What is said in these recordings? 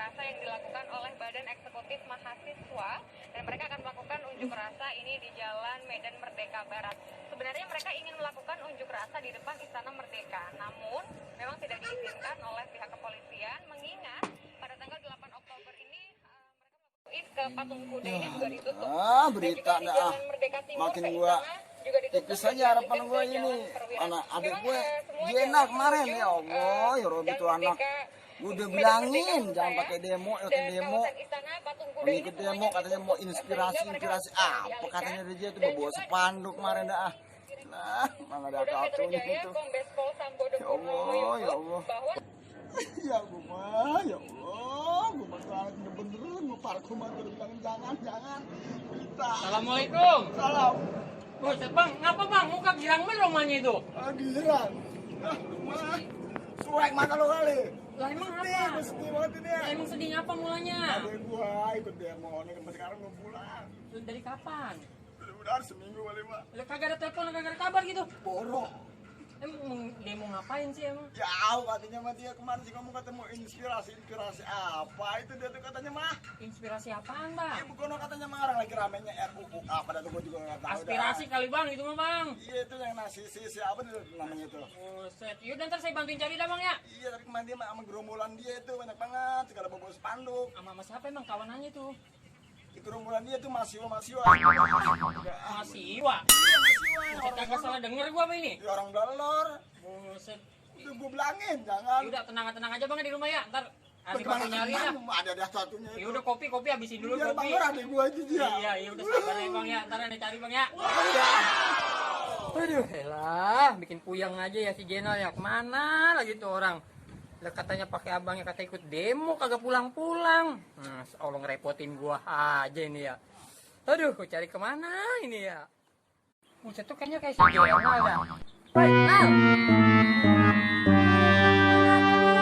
rasa yang dilakukan oleh Badan Eksekutif Mahasiswa, dan mereka akan melakukan unjuk rasa ini di Jalan Medan Merdeka Barat. Sebenarnya mereka ingin melakukan unjuk rasa di depan Istana Merdeka, namun memang tidak diizinkan oleh pihak kepolisian, mengingat pada tanggal 8 Oktober ini ke Patung Kuda ini juga ditutup. Berita dan juga di Jalan Merdeka Timur makin ke gua Istana juga ditutup. tipis aja harapan gua ini. Anak adik gue Jena kemarin, ya Allah, ya Robi tuh anak. Gue udah bilangin jangan pakai demo, ikut demo katanya mau inspirasi apa katanya dia tuh bawa spanduk kemarin dah. Nah, mana ada kartunya itu. Ya Allah, ya Allah. Ya gue mah, ya Allah, gue mah bener-bener mau parku mah jangan. Assalamualaikum. Salam. Buset bang, ngapa bang? Muka girang banget rumahnya itu. Girang. Mah, suek mata lo kali. Lah emang apa? Gue sedih banget ini ya. Lah emang sedih apa mulanya? Adek gua ikut demo nih, sekarang mau pulang. Dari kapan? Udah seminggu kali mah. Lah kagak ada telepon, kagak ada kabar gitu. Borok. Emang demo ngapain sih emang? Jauh katanya mah dia kemarin sih kamu ketemu inspirasi apa itu dia tuh katanya mah. Inspirasi apaan bang? Ya bukan katanya mah orang lagi ramenya RUU apa dah tuh gua juga nggak tahu. Aspirasi kali bang itu mah bang. Iya itu yang nasi si apa tuh namanya itu. Buset, yaudah ntar saya bantuin cari dah bang ya. Iya tapi kemarin dia sama gerombolan dia itu banyak banget segala bawa spanduk. Sama siapa emang kawanannya tuh? Di gerombolan dia tuh mahasiswa. Mahasiswa. Mahasiswa. Buset, kagak salah denger gua apa ini? Ya orang dalor. Buset. Itu gua bilangin jangan. Yaudah tenang aja bang di rumah ya. Ntar Asik bantu nyari dah. Ada satunya itu. Yaudah kopi habisin dulu biar kopi. Biar ada gua aja dia. Iya, udah sabar ya bang ya. Ntar ane cari bang ya. Aduh, elah, bikin puyeng aja ya si Jenal ya. Kemana lagi tuh orang? Lah katanya pakai abangnya kata ikut demo kagak pulang-pulang. Allah ngerepotin gua aja ini ya. Aduh, gua cari kemana ini ya? Buset tuh kayaknya kayak si Jenal dah. Baik, Nal.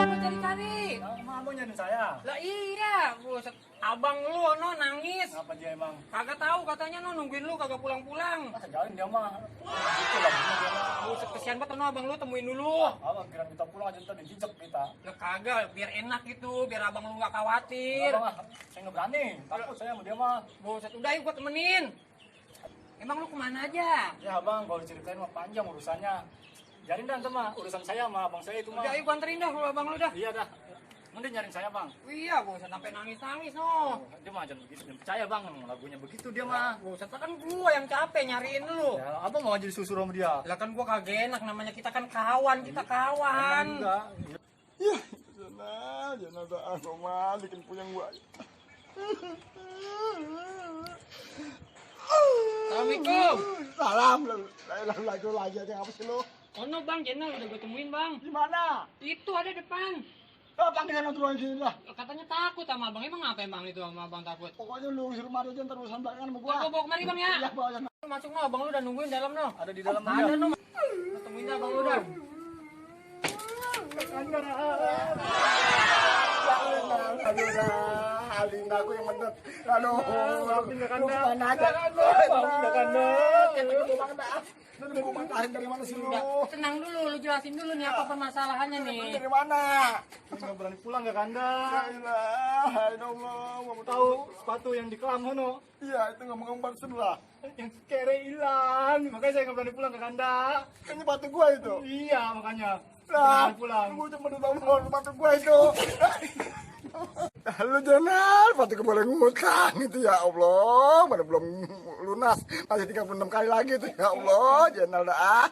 Gua cari-cari. Mau nyari saya? Lah iya, buset. Abang lu no nangis. Apa dia emang? Kagak tahu katanya no nungguin lu kagak pulang-pulang. Masa jauhin dia mah? Itu lah dia mah. Buset kesian banget no abang lu temuin dulu. Abang kira kita pulang aja ntar dijejek kita. Lah kagak, biar enak gitu, biar abang lu gak khawatir. Abang saya nggak berani. Takut saya sama dia mah. Buset, udah yuk gua temenin. Emang lu kemana aja? Ya abang kalau ceritain mah panjang urusannya. Jarin dah ntar mah urusan saya sama abang saya itu mah. Udah yuk gua anterin dah kalau abang lu dah. Iya dah. Mending nyariin saya bang. Iya, buset sampai nangis-nangis no. Dia mah jangan begitu, jangan percaya bang. Lagunya begitu dia mah. Buset, kan gua yang capek nyariin lu. Ya, abang mau aja disuruh sama dia. Lah kan gua kagak enak, namanya kita kan kawan, kita kawan. Enggak. Ya, jangan ada aku mah bikin puyeng gua. Assalamualaikum. Salam lagi aja apa sih lu? Oh no bang, Jenal udah gue temuin bang. Di mana? Itu ada depan. Panggilan turun sini lah. Katanya takut sama abang. Emang apa emang itu sama abang takut? Pokoknya lu di rumah aja ntar urusan belakangan sama gua. Gua bawa kemari bang ya. Iya, bawa aja. Masuk no, abang lu udah nungguin dalam no. Ada di dalam Ada dia. no. Ketemuin dah abang lu dah. Alin aku yang mendet. Aduh, mana aja. Lu matahin dari mana sih lu? Udah, tenang dulu, lu jelasin dulu nih apa permasalahannya nih. Dari mana? Nggak berani pulang ya kanda. La ilaha illallah. Tahu sepatu yang di kelam hono? Iya, itu ngomong sebelah. Yang kere hilang, makanya saya nggak berani pulang ke kanda. Kan sepatu gua itu. Iya makanya. Lah, Berani pulang. gua cuma tahu sepatu gua itu. Halo Jenal, sepatu gua boleh ngutang itu ya Allah, mana belum lunas, masih 36 kali lagi itu ya Allah, Jenal dah.